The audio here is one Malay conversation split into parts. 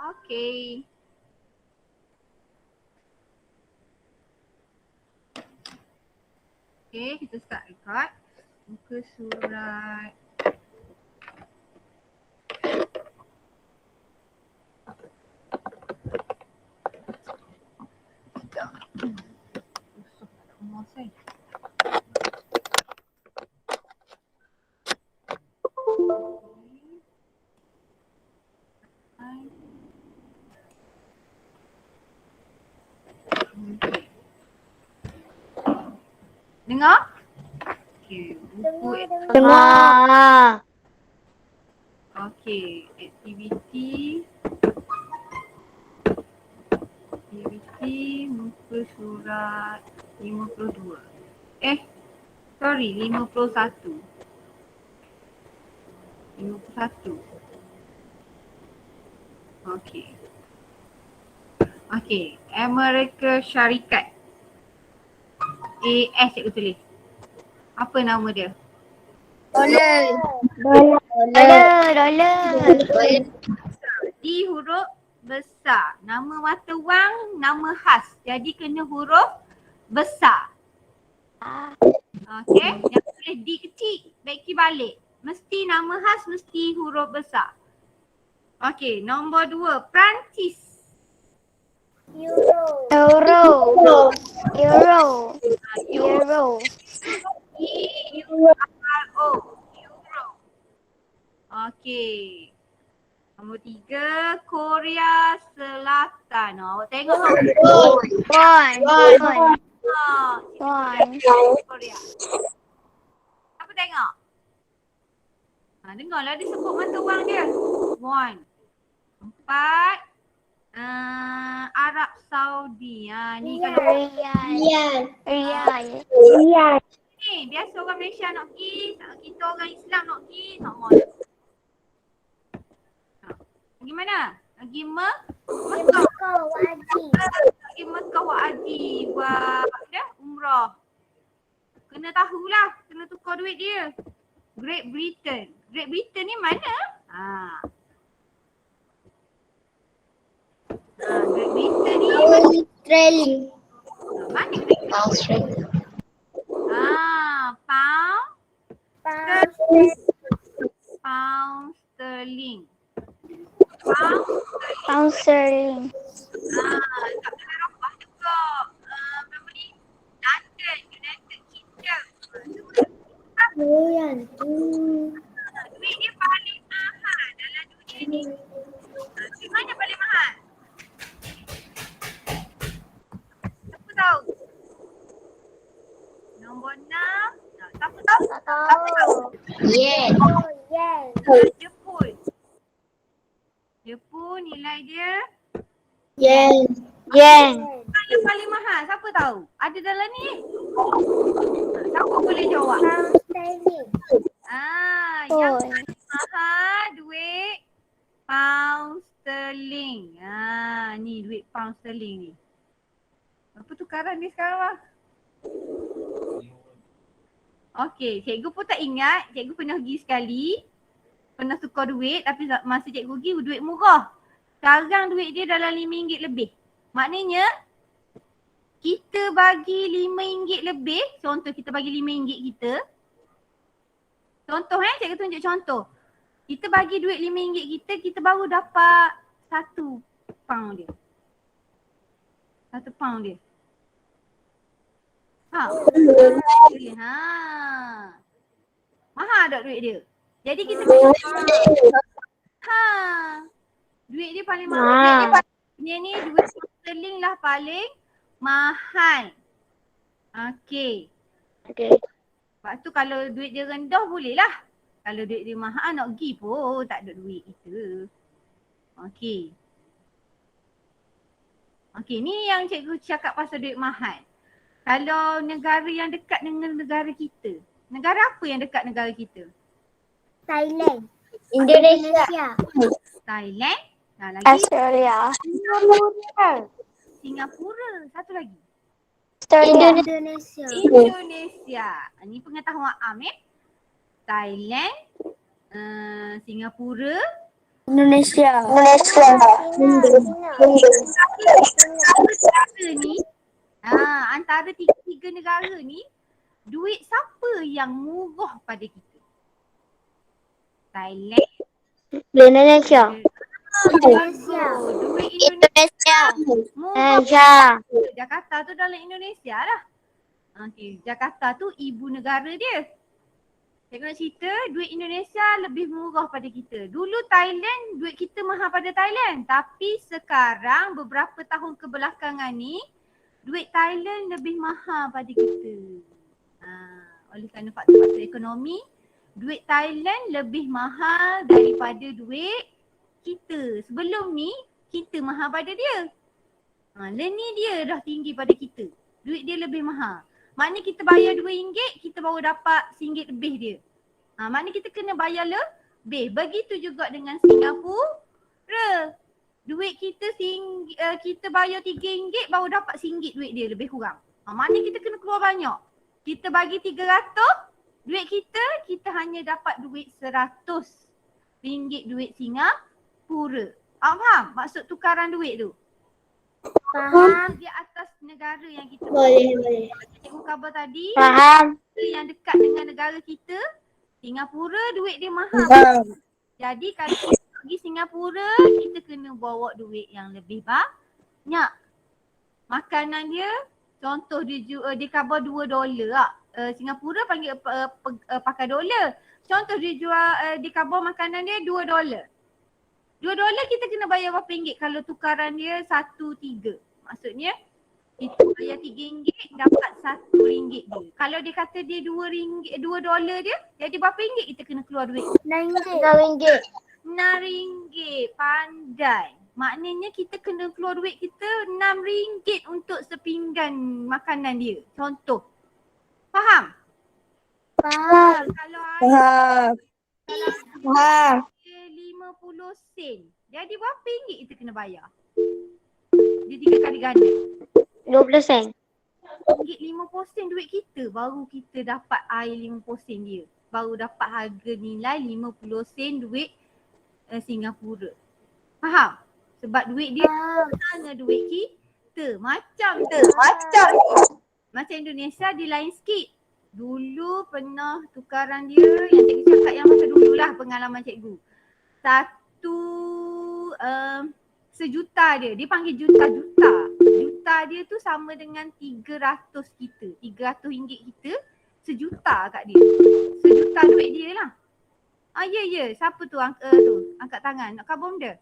Okey. Okey, kita start record. Muka surat. Sekejap. Usah tak ada mouse ni. Dengar? Okey, buku Dengar. okey, aktiviti muka surat 52. Sorry, 51. 51. Okey. Okey, Amerika Syarikat. AS cikgu tulis. Apa nama dia? Dolar. D huruf besar. Nama mata wang, nama khas. Jadi kena huruf besar. Okey, jangan boleh D kecil, baiki balik. Mesti nama khas, mesti huruf besar. Okey, nombor 2, Perancis. Euro. E-U-R-O. Euro. Okey. Nombor 3, Korea Selatan. Awak tengok tak? Korea. Apa tengok? Dengarlah dia sebut mata wang dia. 1. 4. Arab Saudi. Ni kalau ni biasa orang Malaysia nak pergi, kita orang Islam nak pergi, sama. Pergi mana? Pergi Mekah. Pergi Mekah buat haji, buat umrah. Kena tahulah, kena tukar duit dia. Great Britain. Great Britain ni mana? Great Britain ni mana Great Britain? Pound sterling. Pound sterling. Tak kena rambah juga. Apa ni? London, United Kingdom. Duit dia paling mahal dalam dunia ni. Duit mana paling mahal? Siapa tahu? Nombor 6. Siapa tahu? Jepun. Jepun nilai dia Yen. mana paling mahal? Siapa tahu? Ada dalam ni? Siapa boleh jawab? Yang paling mahal duit pound sterling. Ni duit pound sterling ni. Apa tukaran ni sekarang lah? Okey, cikgu pun tak ingat. Cikgu pernah pergi sekali. Pernah tukar duit tapi masa cikgu pergi duit murah. Sekarang duit dia dalam RM5 lebih. Maknanya kita bagi RM5 lebih. Contoh kita bagi RM5 kita. Contoh cikgu tunjuk contoh. Kita bagi duit RM5 kita, kita baru dapat 1 pound dia. 1 pound dia. Mahal tak duit dia? Jadi kita duit dia paling mahal. Dia ni duit sterling lah paling mahal. Okey. Sebab tu kalau duit dia rendah boleh lah. Kalau duit dia mahal nak pergi pun tak ada duit kita. Okey. Okey, ni yang cikgu cakap pasal duit mahal. Kalau negara yang dekat dengan negara kita. Negara apa yang dekat negara kita? Thailand. Indonesia. Thailand. Lagi Australia. Singapura. Satu lagi. Indonesia. Indonesia. Ni pengetahuan am Thailand, Singapura, Indonesia. Negara ni, antara tiga negara ni, duit siapa yang murah pada kita? Thailand. Indonesia. Indonesia. Duit Indonesia. Murah. Jakarta tu dalam Indonesia lah. Okay, Jakarta tu ibu negara dia. Saya nak cerita duit Indonesia lebih murah pada kita. Dulu Thailand, duit kita mahal pada Thailand. Tapi sekarang beberapa tahun kebelakangan ni, duit Thailand lebih mahal pada kita. Oleh kerana faktor-faktor ekonomi, duit Thailand lebih mahal daripada duit kita. Sebelum ni, kita mahal pada dia. Ni dia dah tinggi pada kita. Duit dia lebih mahal. Maknanya kita bayar RM2, kita baru dapat RM1 lebih dia. Maknanya kita kena bayar lebih. Begitu juga dengan Singapura. Duit kita kita bayar RM3 baru dapat RM1 duit dia lebih kurang. Maknanya kita kena keluar banyak. Kita bagi 300, duit kita hanya dapat duit RM100 duit Singapura. Faham maksud tukaran duit tu? Faham. Di atas negara yang kita Boleh. Cikgu khabar tadi. Faham. Yang dekat dengan negara kita, Singapura duit dia mahal. Jadi kalau kita pergi Singapura, kita kena bawa duit yang lebih banyak. Makanan dia, contoh dia khabar $2 lah. Singapura panggil pakai dolar. Contoh dia jual, dia khabar makanan dia $2. $2 kita kena bayar berapa ringgit kalau tukaran dia 1.3. Maksudnya kita bayar RM3 dapat RM1 dia. Kalau dia kata dia $2 dia, jadi berapa ringgit kita kena keluar duit? RM6. RM6. Pandai. Maknanya kita kena keluar duit kita RM6 untuk sepinggan makanan dia. Contoh. Faham? Faham. Kalau air 50 sen. Jadi berapa ringgit kita kena bayar? Dia 3 kali ganda. 20 sen. RM50 duit kita. Baru kita dapat air 50 sen dia. Baru dapat harga nilai 50 sen duit Singapura. Faham? Sebab duit dia mana duit kita. Macam Indonesia dia lain sikit. Dulu pernah tukaran dia yang cikgu cakap yang masa dululah pengalaman cikgu. Sejuta dia panggil juta-juta. Juta dia tu sama dengan 300 kita. RM300 kita, sejuta kat dia. Sejuta duit dia lah. Ya. Siapa tu angkat tangan. Nak khabar benda?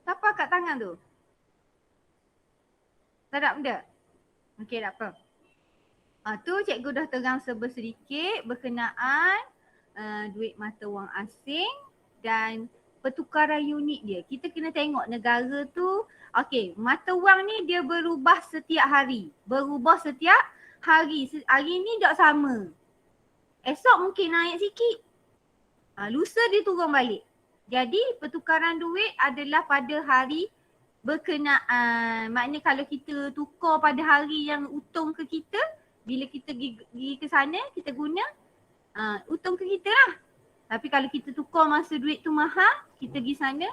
Siapa angkat tangan tu? Tak ada benda? Okey, tak apa. Tu cikgu dah terang sedikit berkenaan duit mata wang asing dan pertukaran unit dia. Kita kena tengok negara tu. Okey, mata wang ni dia berubah setiap hari. Hari ni tak sama. Esok mungkin naik sikit. Lusa dia turun balik. Jadi pertukaran duit adalah pada hari berkenaan. Maknanya kalau kita tukar pada hari yang untung ke kita, bila kita pergi ke sana, kita guna, untung ke kita lah. Tapi kalau kita tukar masa duit tu mahal, kita pergi sana,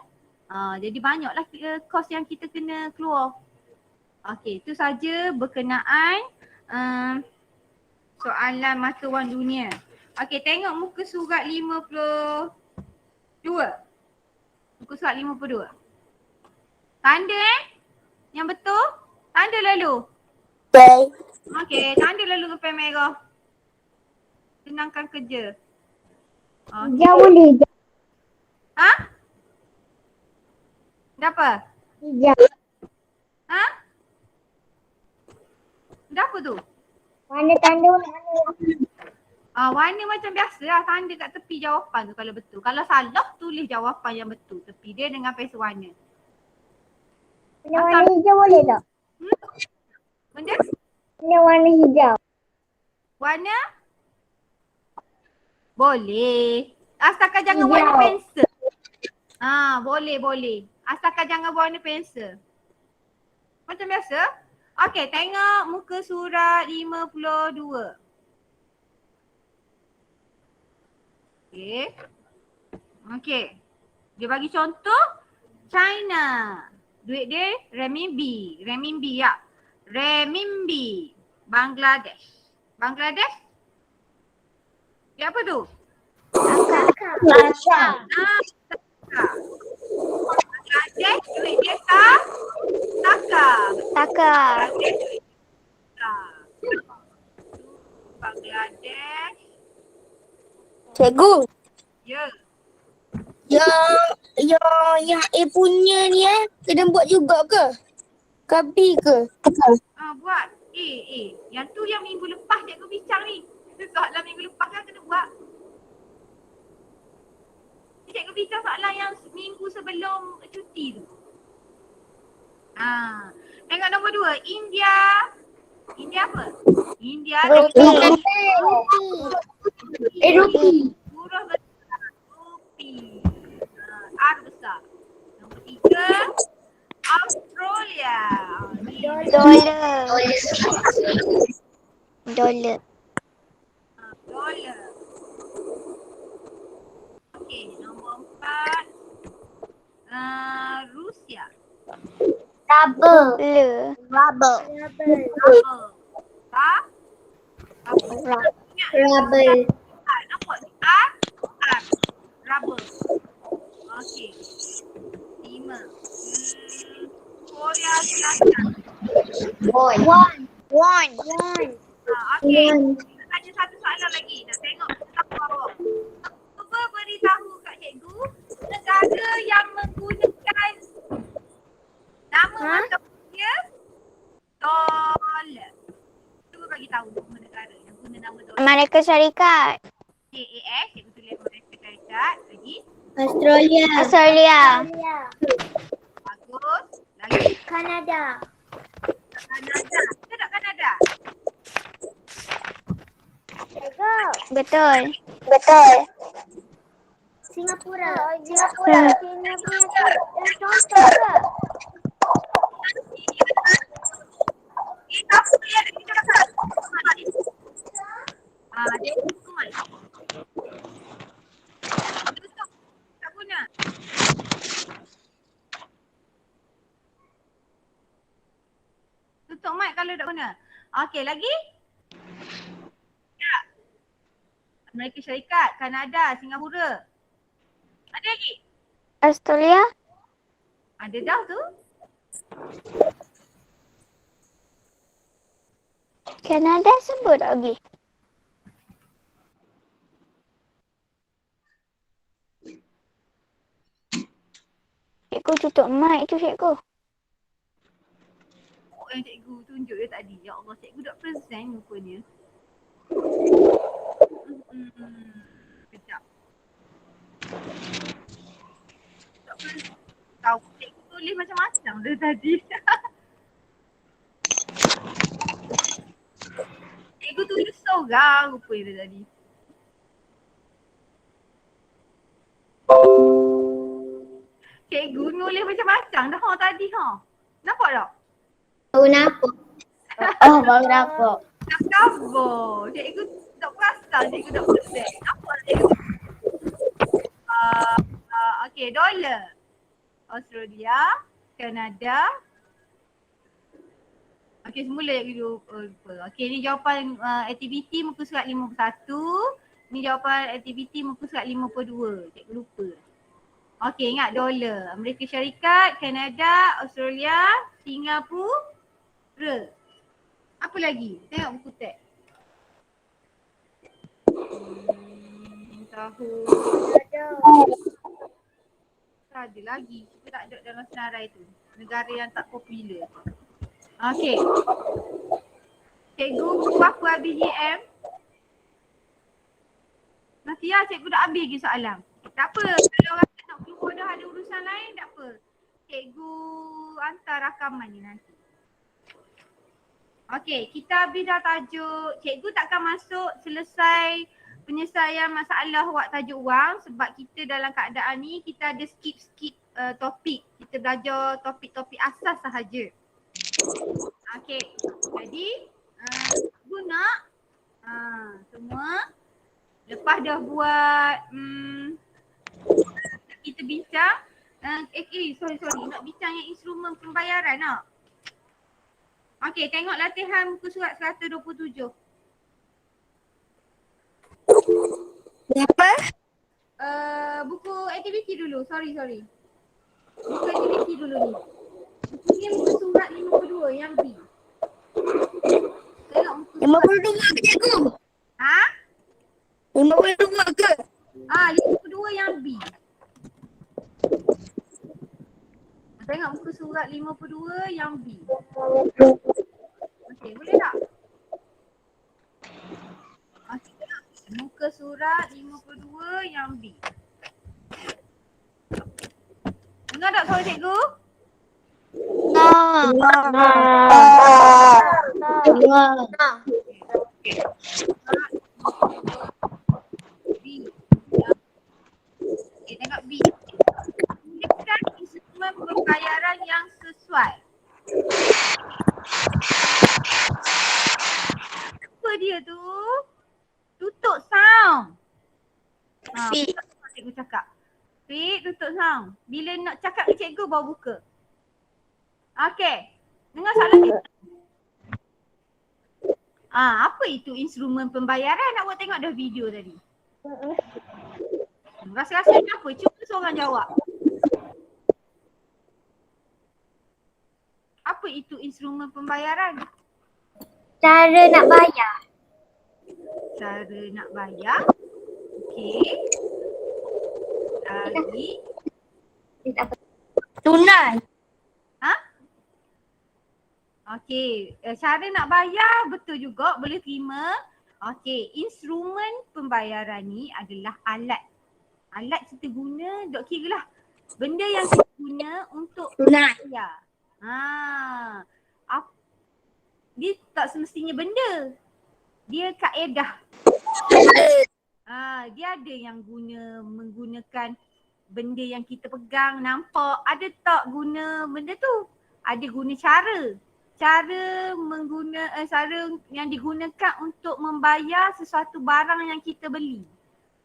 jadi banyaklah kos yang kita kena keluar. Okey, itu saja berkenaan soalan mata wang dunia. Okey, tengok muka surat 52. Muka surat 52. Tanda yang betul? Tanda lalu. Okey, tanda lalu ke pen merah. Senangkan kerja. Hijau boleh. Dah apa? Hijau. Dah apa tu? Mana tanda Warna macam biasa lah. Tanda kat tepi jawapan tu kalau betul. Kalau salah, tulis jawapan yang betul. Tepi dia dengan pensel warna. warna hijau boleh tak? Benda? Warna hijau. Warna? Boleh. Asalkan jangan warna pensel. Boleh. Asalkan jangan warna pensel. Macam biasa. Okey, tengok muka surat 52. Okey. Okey. Dia bagi contoh China. Duit dia renminbi. Renminbi ya. Renminbi. Bangladesh. Bangladesh? Dia apa tu? Taka. Ah, taka. Bangladesh duit dia taka. Taka. Bangladesh duit taka. Bangladesh. Cikgu. Ya. Yang A punya ni kena buat juga ke? Ke B ke? Buat. Yang tu yang minggu lepas cikgu bincang ni. Soalan minggu lepas kan kena buat. Cikgu bincang soalan yang minggu sebelum cuti tu. Tengok nombor 2. India. India apa? India. Roti. Roti. Huruf besar. Rupi. R besar. Nombor 3. Australia. Dollar. Dollar. Okey, nombor 4. Rusia. Rubber. Rubber. Rubber. Nampak ni? R. Rubber. Okey. 5. Korea Selatan. One. Okey. Ada satu soalan lagi. Nak tengok tentang bawah. Cuba beritahu kat cikgu negara yang menggunakan nama mata dia dolar. Cuba bagi tahu nama negara yang guna nama dolar. Amerika Syarikat. AAS, cikgu tulis Amerika Syarikat. Lagi. Australia. Bagus. Lagi. Kanada. Kanada. Kita nak Kanada. Betul. Singapura. Kita punya ada kita cakap. Dia hukuman. Tutup. Tak guna. Tutup mic kalau tak guna. Okey, lagi? Ya. Amerika Syarikat, Kanada, Singapura. Ada lagi? Australia. Ada dah tu. Kanada sebut lagi. Cikgu tutup mic tu cikgu. Yang cikgu tunjuk dia tadi. Ya Allah, cikgu dah present muka dia. Kejap. Tahu cikgu tulis macam-macam dia tadi. Cikgu tulis seorang rupa dia tadi. Cikgu nulis macam-macam dah tadi Nampak tak? Baru nampak. Nak cover. Cikgu tak perasan cikgu tak present. Nampak tak cikgu? Okey, dolar. Australia, Kanada. Okey, semula cikgu lupa. Okey, ni jawapan aktiviti muka surat 51. Ni jawapan aktiviti muka surat 52. Cikgu lupa. Okey, ingat dolar. Amerika Syarikat, Kanada, Australia, Singapura. Apa lagi? Tengok buku teks. Tahun. Tak ada lagi. Kita tak ada dalam senarai tu. Negara yang tak popular. Okey. Cikgu buku apa BGM? Nanti ya cikgu dah habis lagi soalan. Tak apa. Kalau rasa nak keluar dah ada urusan lain, tak apa. Cikgu hantar rakaman ni nanti. Okey, kita habis dah tajuk. Cikgu takkan masuk selesai penyelesaian masalah wak tajuk wang sebab kita dalam keadaan ni kita ada skip topik. Kita belajar topik-topik asas sahaja. Okey, jadi guna semua lepas dah buat kita bincang sorry. Nak bincang yang instrumen pembayaran tak? Okey, tengok latihan muka surat 127. Apa? Buku aktiviti dulu. Sorry. Buku aktiviti dulu ni. Buku ni muka surat 52 yang B. Tengok muka surat. 52 ke cikgu? Ha? 52 ke? 52 yang B. Tengok muka surat 52 yang B. Okey, boleh tak? Okey, tengok. Muka surat 52 yang B. Dengar tak suara cikgu? B. Okey, tengok B. Gunakan instrumen pembayaran yang sesuai. Apa dia tu? Tutup sound. Fik. Cikgu cakap. Fik, tutup sound. Bila nak cakap ke cikgu baru buka. Okey. Dengar soalan ni. Apa itu instrumen pembayaran? Nak buat tengok dah video tadi. Rasa-rasanya apa? Cuba seorang jawab. Apa itu instrumen pembayaran? Cara nak bayar. Cara nak bayar. Okey. Lagi. Tunai. Okey. Cara nak bayar betul juga. Boleh terima. Okey. Instrumen pembayaran ni adalah alat. Alat kita guna, dok kira lah. Benda yang kita guna untuk Tunai. bayar. Dia tak semestinya benda. Dia kaedah. Dia ada yang menggunakan benda yang kita pegang, nampak. Ada tak guna benda tu? Ada guna cara. Cara yang digunakan untuk membayar sesuatu barang yang kita beli.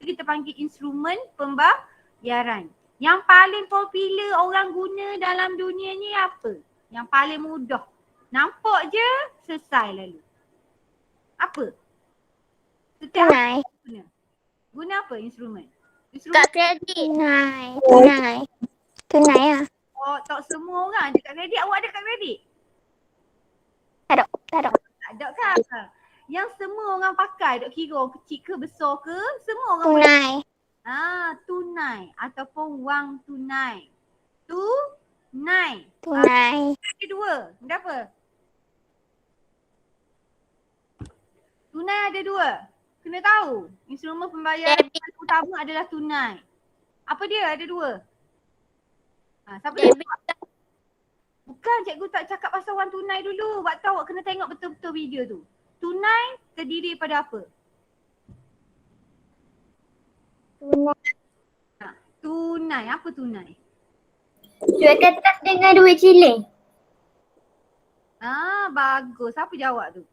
Itu kita panggil instrumen pembayaran. Yang paling popular orang guna dalam dunia ni apa? Yang paling mudah. Nampak je, selesai lalu. Apa? Setiap Tunai. guna. Guna apa instrumen? Kad kredit. Tunai lah. Oh, tak semua orang ada kad kredit. Awak ada kad kredit? Tak ada. Tak ada kan? Yang semua orang pakai, dok kira kecil ke besar ke, semua orang Tunai. tunai ataupun wang tunai. Tunai. Ada dua. Ada apa? Tunai ada dua. Kena tahu. Instrumen pembayaran yang utama adalah tunai. Apa dia? Ada dua. Siapa yang jawab? Bukan, cikgu tak cakap pasal wang tunai dulu. Waktu awak kena tengok betul-betul video tu. Tunai terdiri pada apa? Tunai. Apa tunai? Duit kertas dengan duit ciling. Bagus. Siapa jawab tu?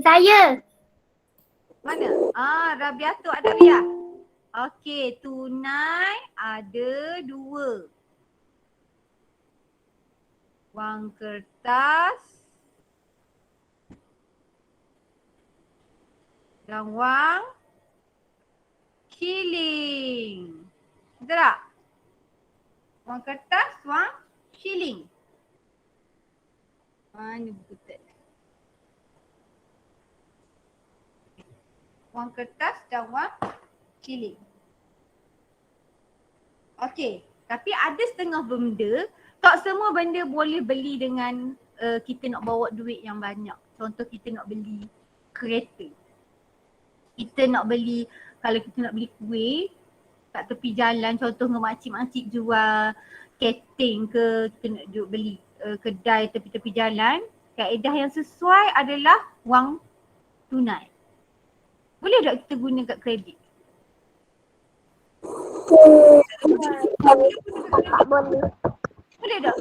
Saya. Mana? Rabiatul Adawiyah. Okey, tunai ada dua. Wang kertas dan wang shilling. Betul tak? Wang kertas, wang shilling. Mana buku teks? Wang kertas dan wang shilling. Okey, tapi ada setengah benda, tak semua benda boleh beli dengan kita nak bawa duit yang banyak. Contoh kita nak beli kereta. Kita nak beli, kalau kita nak beli kuih kat tepi jalan, contoh makcik-makcik jual keting ke, kita nak beli kedai tepi-tepi jalan, kaedah yang sesuai adalah wang tunai. Boleh tak kita guna kad kredit? Boleh tak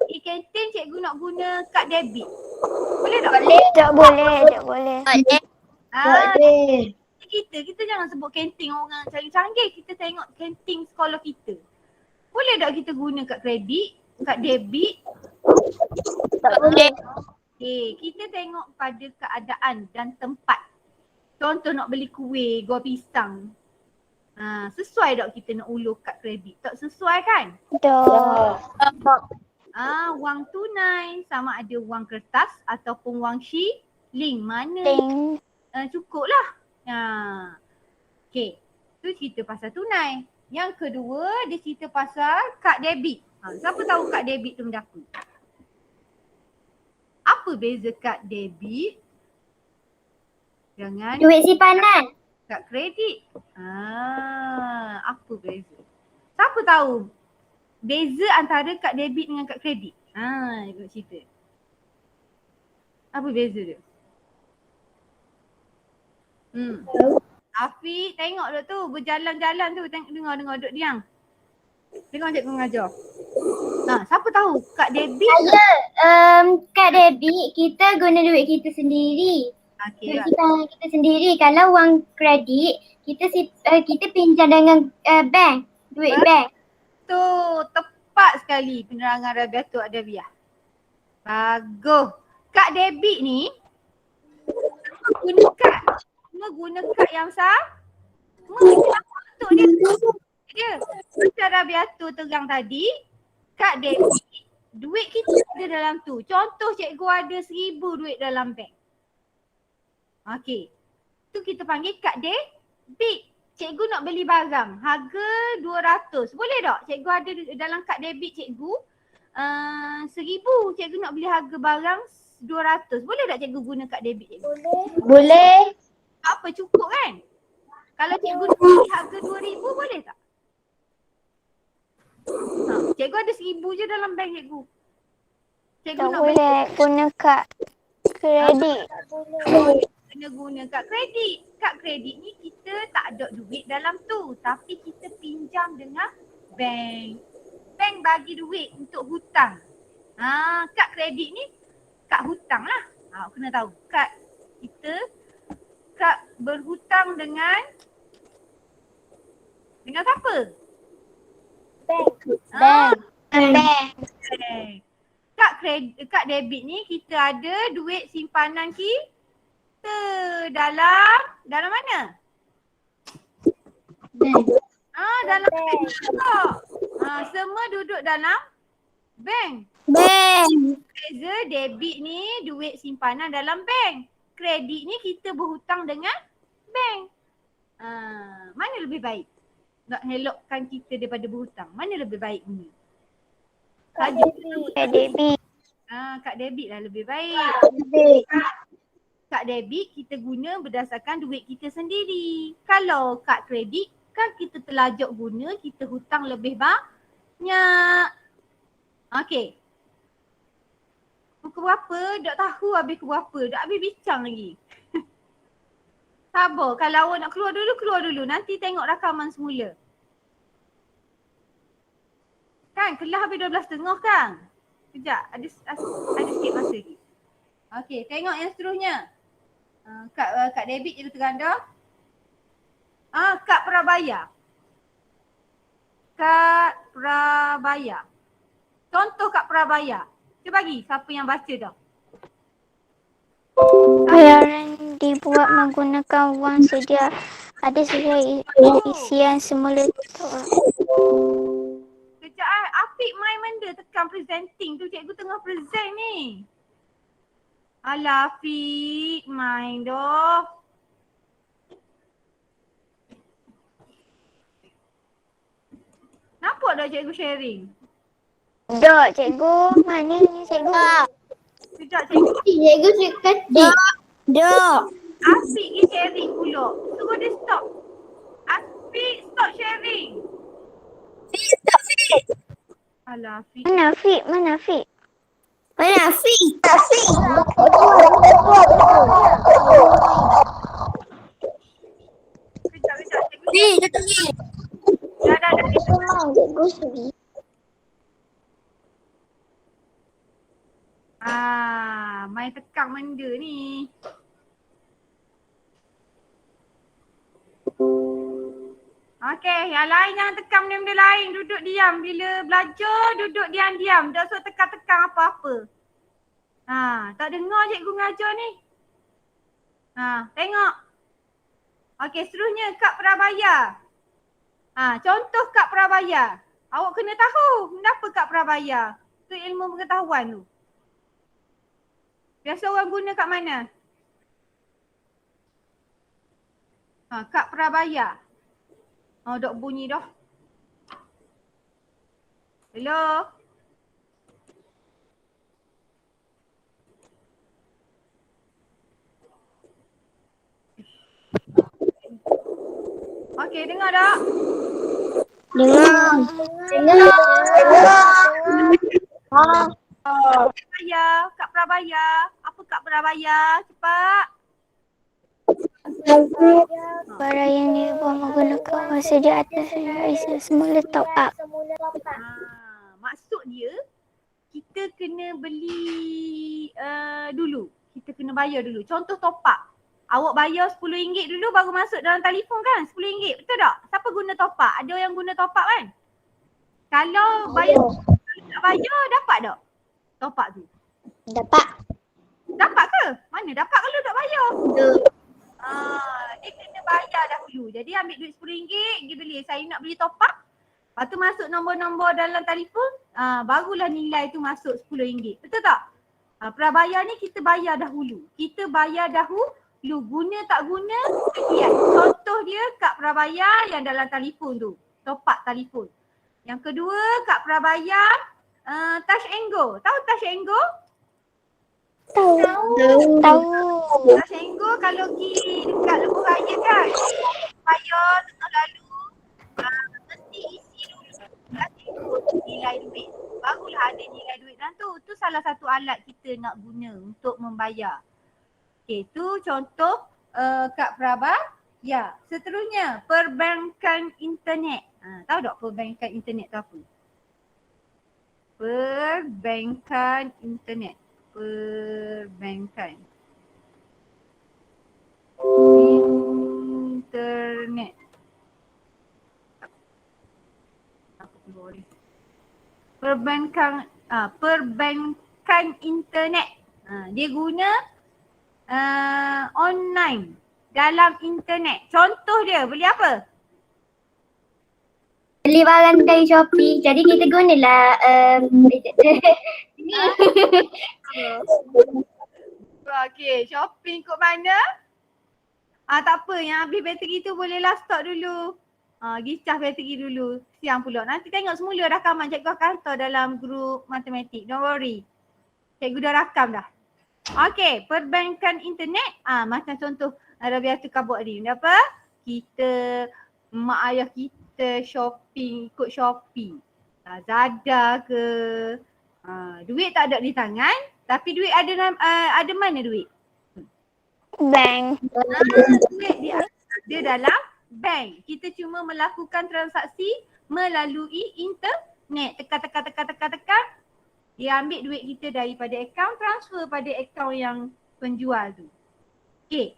di kantin cikgu nak guna kad debit? Boleh tak? Tak boleh. Di kita jangan sebut kantin orang canggih-canggih. Kita tengok kantin sekolah kita. Boleh tak kita guna kad kredit, kad debit? Tak boleh. Okay, kita tengok pada keadaan dan tempat. Contoh nak beli kuih, gua pisang. Sesuai tak kita nak ulu kad kredit? Tak sesuai kan? Wang tunai sama ada wang kertas ataupun wang shilling. Mana cukup lah. Okay, tu cerita pasal tunai. Yang kedua dia cerita pasal kad debit. Siapa tahu kad debit tu benda apa? Apa beza kad debit dengan Duit simpanan. kad kredit? Apa beza? Siapa tahu beza antara kad debit dengan kad kredit? Ikut cerita. Apa beza dia? Afiq, tengok duk tu berjalan-jalan tu, dengar duk diam. Tengok cikgu mengajar. Siapa tahu kad debit? Kad debit kita guna duit kita sendiri. Okay, Duit kita sendiri. Kalau wang kredit kita pinjam dengan bank. Duit bank. Tu tepat sekali penerangan Rabiatul Adawiyah. Bagus. Kad debit ni guna kad yang sama. Untuk dia. Macam Rabiatul terang tadi, kad debit, duit kita ada dalam tu. Contoh cikgu ada 1,000 duit dalam bank. Okey. Tu kita panggil kad debit. Cikgu nak beli barang, harga 200. Boleh tak? Cikgu ada dalam kad debit cikgu 1,000. Cikgu nak beli harga barang 200. Boleh tak cikgu guna kad debit cikgu? Boleh. Apa cukup kan? Kalau cikgu nak beli harga 2,000 boleh tak? Cikgu ada 1,000 je dalam bank cikgu. Cikgu Tak nak boleh guna kad kredit. kena guna kad kredit. Kad kredit ni kita tak ada duit dalam tu, tapi kita pinjam dengan bank. Bank bagi duit untuk hutang. Kad kredit ni kad hutang lah. Kena tahu kad berhutang dengan siapa? Bank. Kad debit ni kita ada duit simpanan kita dalam mana? Bank. Dalam bank. Semua duduk dalam bank. Beza debit ni duit simpanan dalam bank. Kredit ni kita berhutang dengan bank. Mana lebih baik? Nak elokkan kita daripada berhutang. Mana lebih baik ni? Kad debit. Kad debit lah lebih baik. Kad debit kita guna berdasarkan duit kita sendiri. Kalau kad kredit kan kita terlajak guna, kita hutang lebih banyak. Okey. Muka berapa? Tak tahu habis ke berapa. Tak habis bincang lagi. Sabar. Kalau awak nak keluar dulu. Nanti tengok rakaman semula. Kan kelas habis 12.30 kan? Sekejap. Ada sikit masa lagi. Okey. Tengok yang seterusnya. Kad debit je terang dah. Kad prabayar. Kad prabayar. Contoh kad prabayar. Cuba bagi siapa yang baca dah. Bayaran dibuat menggunakan wang sedia ada sesuai isian semula. Kejap Afiq main benda tekan presenting tu. Cikgu tengah present ni. Alah Afiq main dah. Nampak dah cikgu sharing? Dok, cikgu. Mana ni cikgu? Sekejap cikgu. Cikgu ketik. Dok. Afiq ni sharing pula. Suruh dia stop. Afiq stop sharing. Alah Afiq. Mana Afiq? Kejap cikgu. Dah. Cikgu sedih. Main tekang benda ni. Okey, yang lain jangan tekan benda-benda lain. Duduk diam. Bila belajar, duduk diam-diam. Tak usah tekan-tekan apa-apa. Tak dengar cikgu mengajar ni. Tengok. Okey, seterusnya kad prabayar. Contoh kad prabayar. Awak kena tahu kenapa kad prabayar. Itu ilmu pengetahuan tu. Biasa orang guna kat mana? Kad prabayar. Dok bunyi dah. Hello? Okey, dengar tak? Dengar. Kad prabayar. Apa kad prabayar? Cepat. Barang yang dibuat menggunakan masa di atas ISA semula top up. Maksud dia kita kena beli dulu. Kita kena bayar dulu. Contoh top up. Awak bayar RM10 dulu baru masuk dalam telefon kan? RM10. Betul tak? Siapa guna top up? Ada yang guna top up kan? Kalau bayar, kalau tak bayar dapat tak? Top up tu. Dapat. Dapat ke? Mana dapat kalau tak bayar? Dia kena bayar dahulu. Jadi ambil duit RM10, pergi beli. Saya nak beli top up. Lepas tu masuk nombor-nombor dalam telefon, barulah nilai tu masuk RM10. Betul tak? Prabayar ni kita bayar dahulu. Kita bayar dahulu. Guna tak guna, lihat. Contoh dia kad prabayar yang dalam telefon tu. Top up telefon. Yang kedua, kad prabayar Touch and Go. Tahu Touch and Go? Tahu. Touch and Go kalau pergi dekat lebuh raya kan. Bayar tengah lalu. Mesti isi dulu Touch and Go nilai duit. Barulah ada nilai duit dalam tu. Tu salah satu alat kita nak guna untuk membayar. Okey, tu contoh kad prabayar. Seterusnya, perbankan internet. Tahu tak perbankan internet tu apa? Perbankan internet. Perbankan internet. Perbankan internet. Dia guna online dalam internet. Contoh dia beli apa? Beli barang dari Shopee. Jadi kita gunalah ni. Okey, shopping kat mana? Tak apa, yang habis bateri tu bolehlah stop dulu. Pergi cas bateri dulu. Siang pula. Nanti tengok semula rakaman cikgu akan hantar dalam grup matematik. Don't worry. Cikgu dah rakam dah. Okey, perbankan internet. Macam contoh Rabiah tukar buat ni. Apa? Kita, mak ayah kita shopping, ikut Shopee. Zada ke. Duit tak ada di tangan. Tapi duit ada mana duit? Bank. Duit dia dalam bank. Kita cuma melakukan transaksi melalui internet. Tekan. Dia ambil duit kita daripada akaun, transfer pada akaun yang penjual tu. Okey.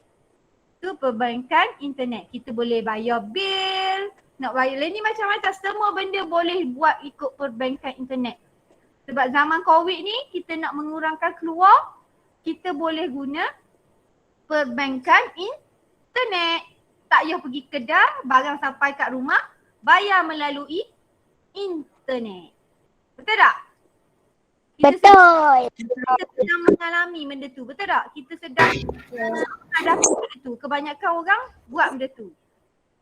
Tu perbankan internet. Kita boleh bayar bil. Nak bayar ni macam-macam. Semua benda boleh buat ikut perbankan internet. Sebab zaman COVID ni kita nak mengurangkan keluar. Kita boleh guna perbankan internet. Tak payah pergi kedai, barang sampai kat rumah. Bayar melalui internet. Betul tak? Betul. Kita sedang mengalami benda tu. Betul tak? Kita sedang menghadapi benda tu. Kebanyakan orang buat benda tu.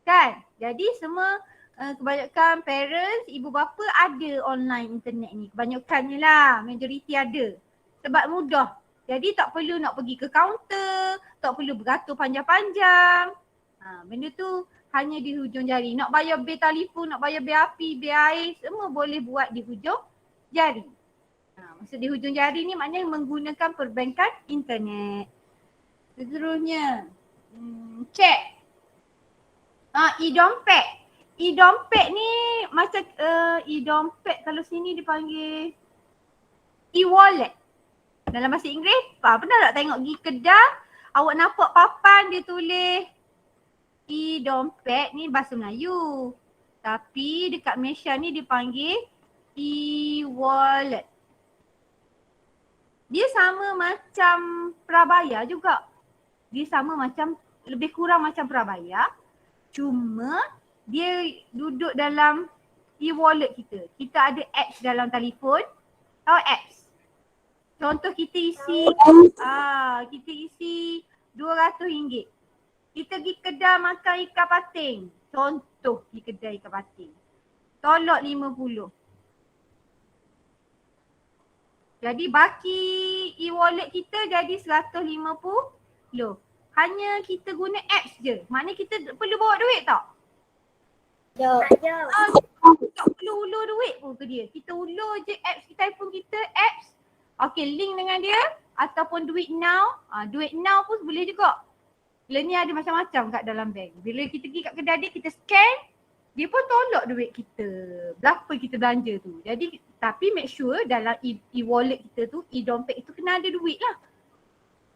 Kan? Jadi semua kebanyakan parents, ibu bapa ada online internet ni. Kebanyakannya lah. Majoriti ada. Sebab mudah. Jadi tak perlu nak pergi ke kaunter. Tak perlu beratur panjang-panjang. Benda tu hanya di hujung jari. Nak bayar bil telefon, nak bayar bil api, bil air. Semua boleh buat di hujung jari. Maksud di hujung jari ni maknanya menggunakan perbankan internet. Seterusnya, cek. E-dompet. E-dompet ni macam e-dompet kalau sini dipanggil e-wallet. Dalam bahasa Inggeris, pernah tak tengok pergi kedai, awak nampak papan dia tulis E-dompet ni bahasa Melayu. Tapi dekat Malaysia ni dipanggil e-wallet. Dia sama macam prabayar juga. Dia sama macam, lebih kurang macam prabayar. Cuma dia duduk dalam e-wallet kita. Kita ada apps dalam telefon. Tahu apps? Contoh kita isi RM200. Kita pergi kedai makan ikan pating. Contoh pergi kedai ikan pating. Tolak 50. Jadi baki e-wallet kita jadi 150. Hanya kita guna apps je. Maknanya kita perlu bawa duit tak? Tak perlu ulur duit pun ke dia. Kita ulur je apps telefon kita, apps. Okay, link dengan dia ataupun duit now. Duit now pun boleh juga. Bila ni ada macam-macam kat dalam bank. Bila kita pergi kat kedai dia, kita scan, dia pun tolak duit kita. Berapa kita belanja tu. Jadi tapi make sure dalam e-wallet kita tu, e-dompet itu kena ada duit lah.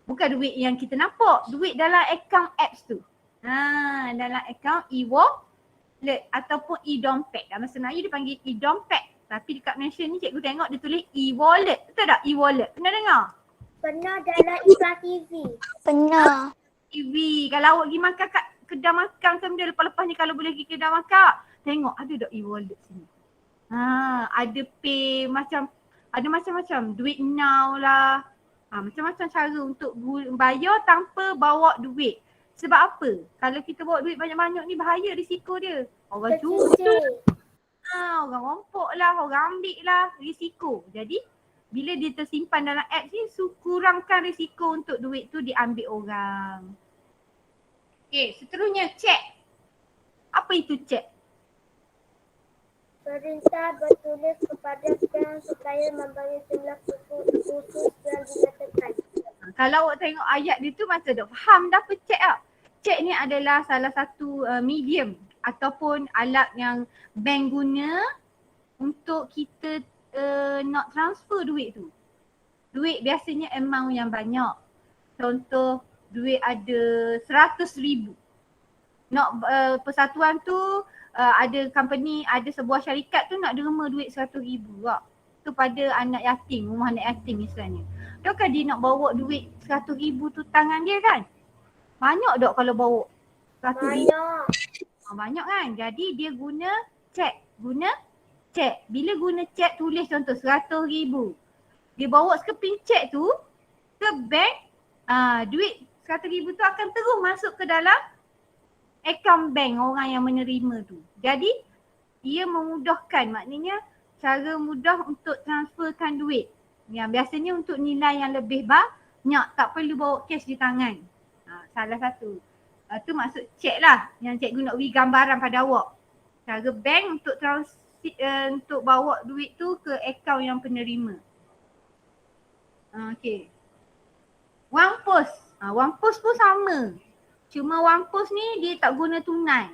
Bukan duit yang kita nampak. Duit dalam account apps tu. Dalam account e-wallet ataupun e-dompet. Dalam bahasa Melayu dia panggil e-dompet. Tapi dekat Malaysia ni cikgu tengok dia tulis e-wallet. Betul tak e-wallet? Pernah dengar? Pernah dalam iklan TV. Pernah. TV. Kalau awak pergi makan kat kedai makan ke benda lepas-lepas ni kalau boleh pergi kedai makan. Tengok ada tak e-wallet sini. Ada pay ada macam-macam. Duit now lah. Macam-macam cara untuk bayar tanpa bawa duit. Sebab apa? Kalau kita bawa duit banyak-banyak ni bahaya risiko dia. Orang curi. Orang rompok lah, orang ambil lah, risiko. Jadi bila dia tersimpan dalam apps ni, kurangkan risiko untuk duit tu diambil orang. Okay, seterusnya cek. Apa itu cek? Perintah bertulis kepada bank supaya memberi jumlah khusus yang dinyatakan. Kalau awak tengok ayat dia tu macam dah faham dah apa cek tak? Cek ni adalah salah satu medium ataupun alat yang bank guna untuk kita nak transfer duit tu. Duit biasanya amount yang banyak. Contoh duit ada 100,000. Nak persatuan tu ada company, ada sebuah syarikat tu nak derma duit 100,000 tak? Tu pada anak yatim, rumah anak yatim misalnya. Takkan dia nak bawa duit 100,000 tu tangan dia kan? Banyak tak kalau bawa 100,000? Banyak kan? Jadi dia guna cek. Bila guna cek tulis contoh 100,000. Dia bawa sekeping cek tu ke bank, duit 100,000 tu akan terus masuk ke dalam akaun bank orang yang menerima tu. Jadi ia memudahkan, maknanya cara mudah untuk transferkan duit. Yang biasanya untuk nilai yang lebih banyak, tak perlu bawa cash di tangan. Salah satu. Tu maksud cek lah yang cikgu nak beri gambaran pada awak. Cara bank untuk untuk bawa duit tu ke akaun yang penerima. Okay. Wang pos. Wang pos pun sama. Cuma wang pos ni dia tak guna tunai.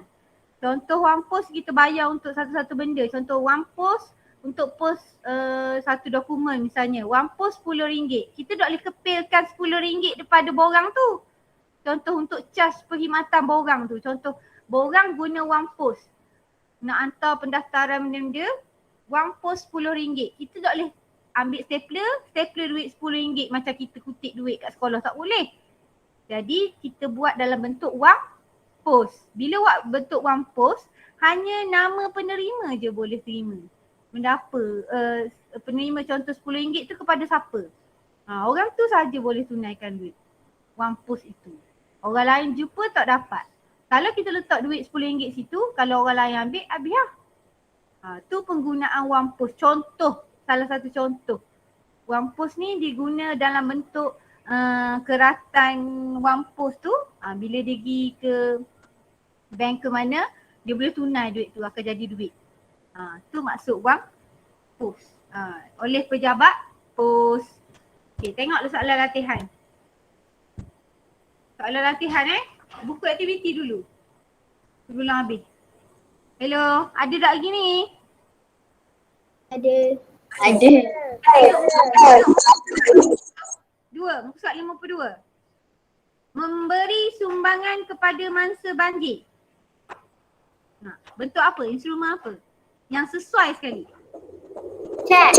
Contoh wang pos kita bayar untuk satu-satu benda. Contoh wang pos untuk pos satu dokumen misalnya. Wang pos RM10. Kita tak boleh kepilkan RM10 daripada borang tu. Contoh untuk cas perkhidmatan borang tu. Contoh borang guna wang pos. Nak hantar pendaftaran benda-benda, wang pos RM10. Kita tak boleh ambil stapler duit RM10 macam kita kutip duit kat sekolah. Tak boleh. Jadi kita buat dalam bentuk wang pos. Bila buat bentuk wang pos, hanya nama penerima je boleh terima. Benda apa? Penerima contoh RM10 tu kepada siapa? Orang tu saja boleh tunaikan duit wang pos itu. Orang lain jumpa tak dapat. Kalau kita letak duit RM10 situ, kalau orang lain ambil, habis lah. Tu penggunaan wang pos. Contoh, salah satu contoh. Wang pos ni diguna dalam bentuk keratan wang pos tu. Bila dia pergi ke bank ke mana, dia boleh tunai duit tu, akan jadi duit. Tu maksud wang pos. Oleh pejabat pos. Okay, tengoklah soalan latihan. Soalan latihan buku aktiviti dulu. Sebelum habis. Hello, ada tak lagi ni? Ada. Dua, muka surat 52. Memberi sumbangan kepada mangsa banjir. Bentuk apa? Instrumen apa? Yang sesuai sekali. Cek.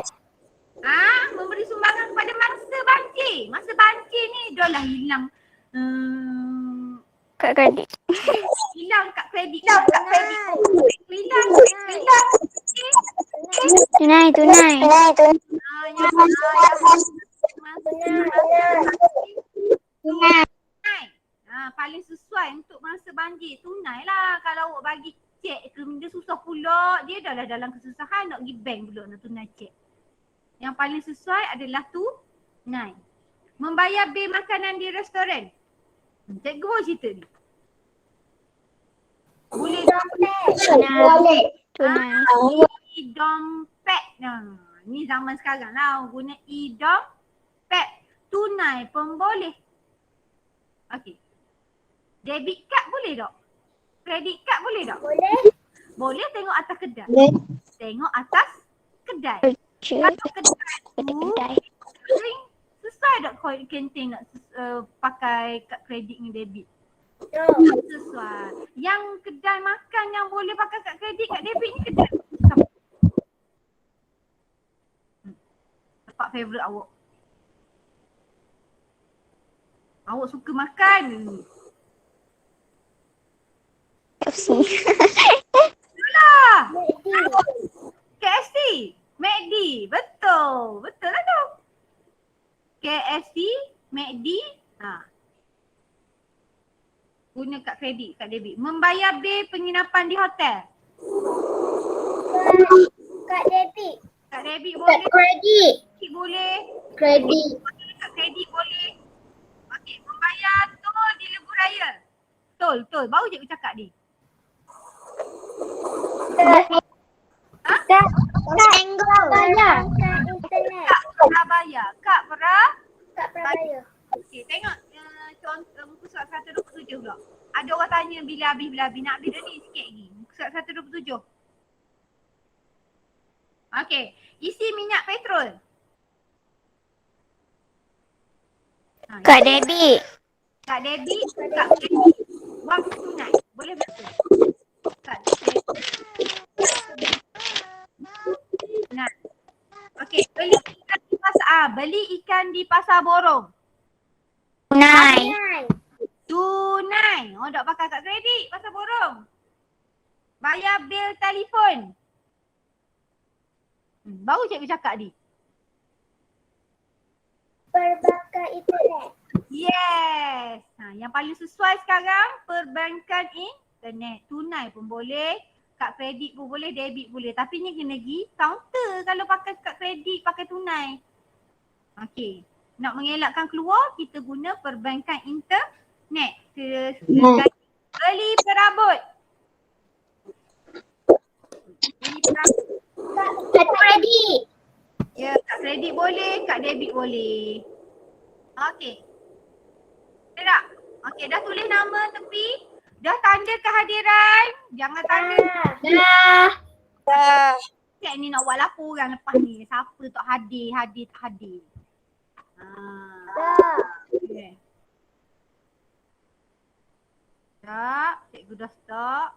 Memberi sumbangan kepada mangsa banjir. Mangsa banjir ni dah lah hilang. Kak kredit. Hilang kat kredit. Hilang. Tunai. Tunai. Paling sesuai untuk mangsa banjir. Tunai lah. Kalau awak bagi cek ke dia susah pula. Dia dah lah dalam kesusahan nak pergi bank pula nak tunai cek. Yang paling sesuai adalah tunai. Membayar bil makanan di restoran. Cikgu mau cerita ni. Boleh dompet. Boleh. E-dompet. Ni zaman sekarang lah guna e-dompet. Tunai pun boleh. Okey. Debit card boleh tak? Credit card boleh tak? Boleh. Boleh tengok atas kedai. Boleh. Tengok atas kedai. Cik. Kalau kedai tu Kedai. sesuai tak kantin nak pakai kad kredit dengan debit? No. Tak sesuai. Yang kedai makan yang boleh pakai kad kredit, kad debit ni kedai siapa? Tempat favourite awak. Awak suka makan ni. KFC. Itulah. KFC. McD. Betul. Betul lah tu. KFC, McD. Guna kad kredit, kad debit. Membayar bil penginapan di hotel. Kad debit. Kad debit Kad boleh. kredit. Kredit boleh. Kredit. Kad kredit boleh. Okey, membayar tol di lebuh raya. Tol. Baru cikgu cakap ni. Kad prabayar. Kad internet. Kad prabayar. Kad Kad prabayar. Okey, tengok contoh muka surat 127 pula. Ada orang tanya bila habis. Nak habis dah ni sikit lagi. Muka surat 127. Okey, isi minyak petrol. Kak debit. Kad debit, kad kredit. Wang tunai. Boleh betul. Kad debit. Nah. Okey, beli ikan di pasar borong. Tunai. Tunai. Oh, tak pakai kad kredit pasar borong. Bayar bil telefon. Baru cikgu cakap ni. Perbankan internet. Yes. Yang paling sesuai sekarang perbankan internet. Tunai pun boleh, kad kredit pun boleh, debit boleh. Tapi ni kena pergi counter kalau pakai kad kredit, pakai tunai. Okey. Nak mengelakkan keluar, kita guna perbankan internet. Beli perabot. Kad kredit. Ya, kad kredit boleh, kad debit boleh. Okey. Dah tak? Okey, dah tulis nama tepi. Dah tanda kehadiran. Jangan tanda. Dah. Cik ni nak buat laporan lepas ni. Siapa tak hadir tak hadir. Dah. Okay. Stop. Cikgu dah stop.